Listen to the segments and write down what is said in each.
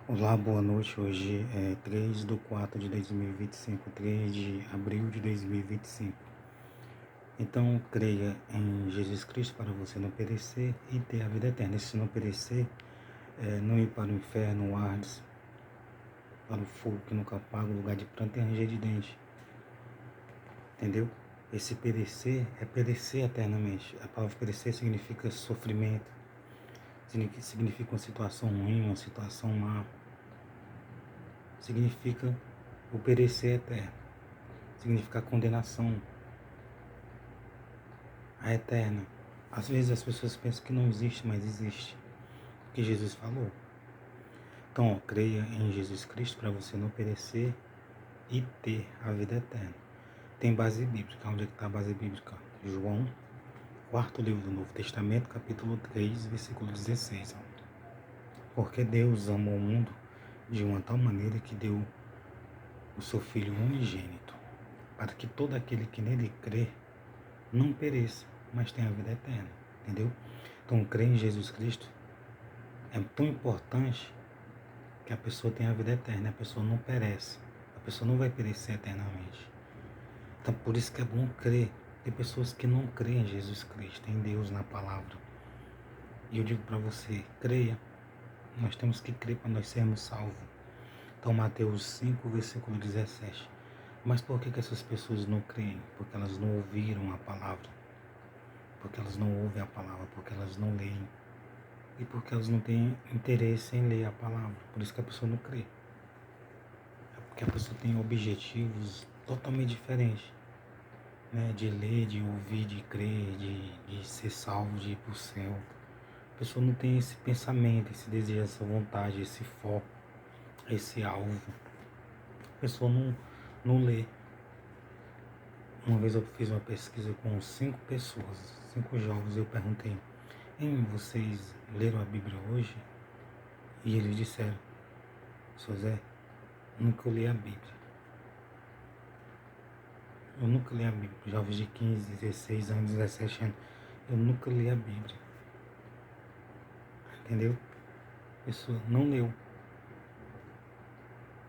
Olá, boa noite. Hoje é 3 de 4 de 2025, 3 de abril de 2025. Então, creia em Jesus Cristo para você não perecer e ter a vida eterna. E se não perecer, não ir para o inferno, o Hades, para o fogo que nunca apaga, o lugar de pranto e ranger de dente. Entendeu? Esse perecer é perecer eternamente. A palavra perecer significa sofrimento, significa uma situação ruim, uma situação má. Significa o perecer eterno. Significa a condenação, a eterna. Às vezes as pessoas pensam que não existe, mas existe. O que Jesus falou. Então, creia em Jesus Cristo para você não perecer e ter a vida eterna. Tem base bíblica. Onde é que está a base bíblica? João, quarto livro do Novo Testamento, capítulo 3, versículo 16. Porque Deus amou o mundo de uma tal maneira que deu o seu Filho unigênito, para que todo aquele que nele crê não pereça, mas tenha a vida eterna. Entendeu? Então, crer em Jesus Cristo é tão importante que a pessoa tenha a vida eterna, a pessoa não perece, a pessoa não vai perecer eternamente. Então, por isso que é bom crer. Tem pessoas que não creem em Jesus Cristo, em Deus, na palavra. E eu digo para você, creia. Nós temos que crer para nós sermos salvos. Então, Mateus 5, versículo 17. Mas por que essas pessoas não creem? Porque elas não ouviram a palavra. Porque elas não ouvem a palavra, porque elas não leem. E porque elas não têm interesse em ler a palavra. Por isso que a pessoa não crê. É porque a pessoa tem objetivos totalmente diferentes. Né? De ler, de ouvir, de crer, de ser salvo, de ir para o céu. A pessoa não tem esse pensamento, esse desejo, essa vontade, esse foco, esse alvo. A pessoa não lê. Uma vez eu fiz uma pesquisa com 5 pessoas, 5 jovens, e eu perguntei: vocês leram a Bíblia hoje? E eles disseram: Seu Zé, nunca li a Bíblia. Eu nunca li a Bíblia. Jovens de 15, 16 anos, 17 anos. Eu nunca li a Bíblia. Entendeu? A pessoa não leu.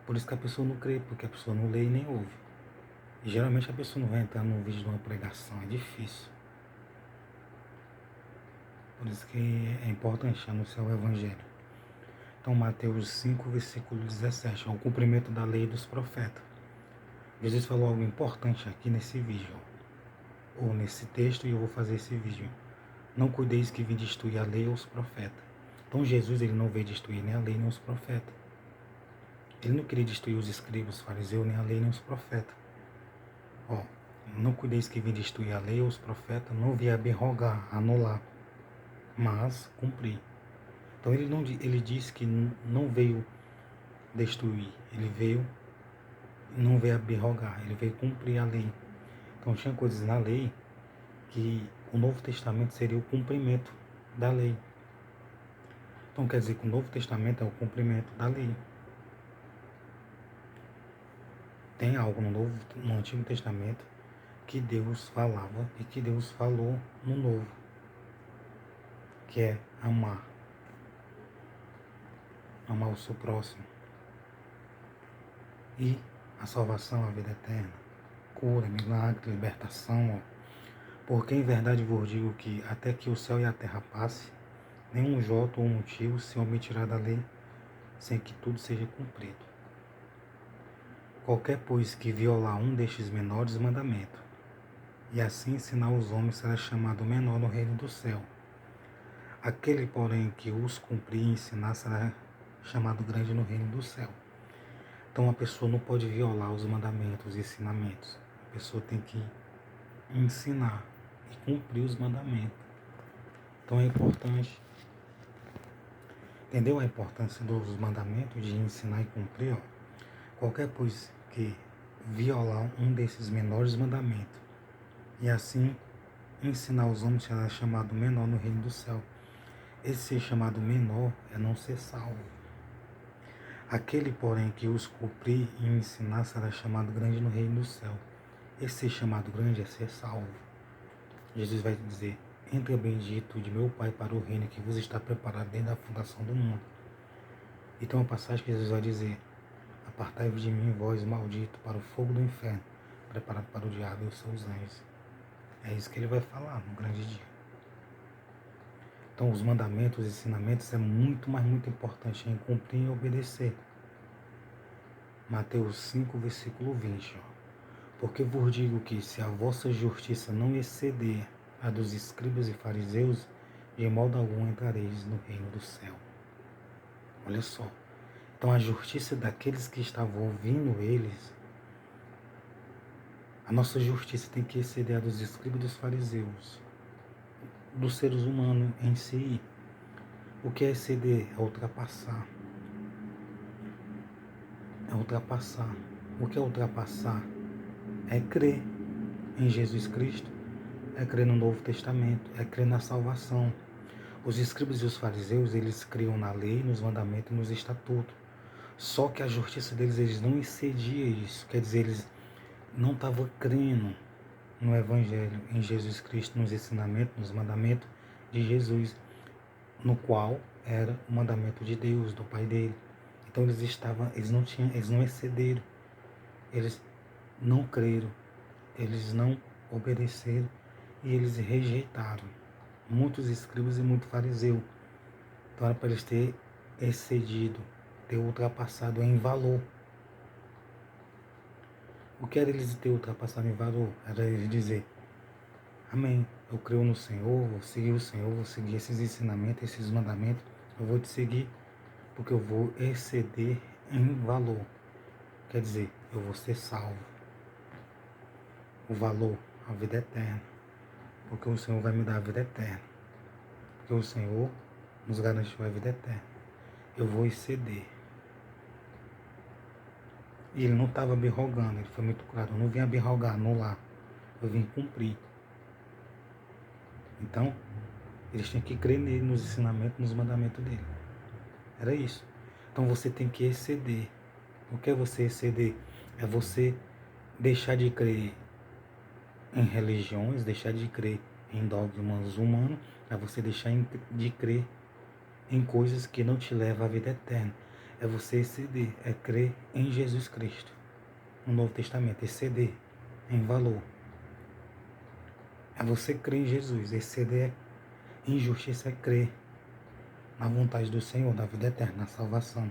Por isso que a pessoa não crê, porque a pessoa não lê e nem ouve. E geralmente a pessoa não vai entrar num vídeo de uma pregação, é difícil. Por isso que é importante anunciar o Evangelho. Então, Mateus 5, versículo 17, é o cumprimento da lei dos profetas. Jesus falou algo importante aqui nesse vídeo, ou nesse texto, e eu vou fazer esse vídeo. Não cuideis que vim destruir a lei ou os profetas. Então, Jesus ele não veio destruir nem a lei nem os profetas. Ele não queria destruir os escribas, os fariseus, nem a lei nem os profetas. Não cuideis que vim destruir a lei ou os profetas, não vim abrogar, anular, mas cumprir. Então ele disse que não veio destruir, não veio abrogar, ele veio cumprir a lei. Então tinha coisas na lei que o Novo Testamento seria o cumprimento da lei. Então quer dizer que o Novo Testamento é o cumprimento da lei. Tem algo no Antigo Testamento que Deus falava e que Deus falou no Novo, que é amar o seu próximo. E a salvação, a vida eterna, cura, milagre, libertação. Porque em verdade vos digo que até que o céu e a terra passe, nenhum jota ou motivo se omitirá da lei, sem que tudo seja cumprido. Qualquer, pois, que violar um destes menores mandamentos, e assim ensinar os homens, será chamado menor no reino do céu. Aquele, porém, que os cumprir e ensinar, será chamado grande no reino do céu. Então a pessoa não pode violar os mandamentos, os ensinamentos. A pessoa tem que ensinar e cumprir os mandamentos. Então é importante. Entendeu a importância dos mandamentos de ensinar e cumprir? Qualquer pois que violar um desses menores mandamentos e assim ensinar os homens, será chamado menor no reino do céu. Esse ser chamado menor é não ser salvo. Aquele, porém, que os cumprir e ensinar, será chamado grande no reino do céu. Esse ser chamado grande é ser salvo. Jesus vai dizer: entra bendito de meu Pai para o reino que vos está preparado desde a fundação do mundo. E tem uma passagem que Jesus vai dizer: apartai-vos de mim, vós maldito, para o fogo do inferno, preparado para o diabo e os seus anjos. É isso que ele vai falar no grande dia. Então, os mandamentos, os ensinamentos é muito, mas muito importante em cumprir e obedecer. Mateus 5, versículo 20. Porque vos digo que, se a vossa justiça não exceder a dos escribas e fariseus, de modo algum entrareis no reino do céu. Olha só. Então, a justiça daqueles que estavam ouvindo eles, a nossa justiça tem que exceder a dos escribas e dos fariseus, dos seres humanos em si. O que é exceder? É ultrapassar. É ultrapassar. O que é ultrapassar? É crer em Jesus Cristo, é crer no Novo Testamento, é crer na salvação. Os escribas e os fariseus, eles criam na lei, nos mandamentos e nos estatutos. Só que a justiça deles, eles não excedia isso. Quer dizer, eles não estavam crendo no Evangelho, em Jesus Cristo, nos ensinamentos, nos mandamentos de Jesus, no qual era o mandamento de Deus, do Pai dele. Então eles não excederam, eles não creram, eles não obedeceram e eles rejeitaram. Muitos escribas e muitos fariseus. Então era para eles terem excedido, ter ultrapassado em valor. O que era eles ter ultrapassado em valor? Era eles dizer: amém, eu creio no Senhor, vou seguir o Senhor, vou seguir esses ensinamentos, esses mandamentos, eu vou te seguir porque eu vou exceder em valor. Quer dizer, eu vou ser salvo. O valor, a vida eterna. Porque o Senhor vai me dar a vida eterna. Porque o Senhor nos garantiu a vida eterna. Eu vou exceder. E ele não estava me rogando, ele foi muito claro. Eu não vim me rogar, anular. Eu vim cumprir. Então, eles tinham que crer nele, nos ensinamentos, nos mandamentos dele. Era isso. Então você tem que exceder. O que é você exceder? É você deixar de crer em religiões, deixar de crer em dogmas humanos, é você deixar de crer em coisas que não te levam à vida eterna. É você exceder, é crer em Jesus Cristo. No Novo Testamento, exceder em valor. É você crer em Jesus, exceder em justiça, é crer na vontade do Senhor, da vida eterna, na salvação.